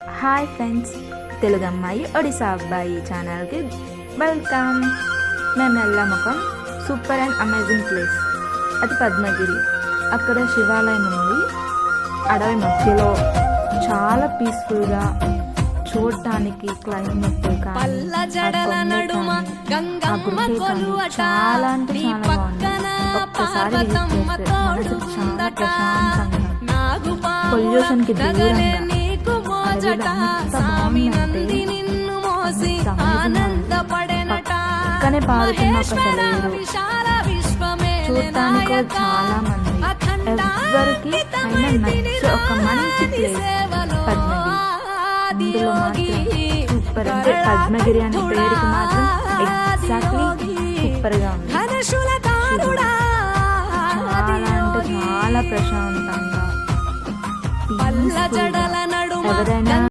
Hi friends, Telugu అమ్మాయి ఒడిశా అబ్బాయి ఛానల్కి వెల్కమ్. మేము వెళ్ళాము ఒక సూపర్ అండ్ అమేజింగ్ ప్లేస్. అది పద్మగిరి. అక్కడ శివాలయం ఉంది. అడవి మధ్యలో చాలా పీస్ఫుల్గా చూడటానికి క్లైమేట్ కానీ చాలా అంటే చాలా బాగుంది. ఒక్కసారి విజిట్ చేస్తే మనసుకు చాలా ప్రశాంతంగా, పొల్యూషన్కి దూరంగా పక్కనే పాడుతున్న ఒక సెలయేరు చూడటానికి చాలా మంది. ఎవరికి అయినా నచ్చే ఒక మంచి ప్లేస్ పద్మగిరి. అందులో మాత్రం సూపర్, అంటే పద్మగిరి అనే పేరుకి మాత్రం ఎగ్జాక్ట్లీ సూపర్గా ఉంది. చాలా అంటే చాలా ప్రశాంతంగా, ఎవరైనా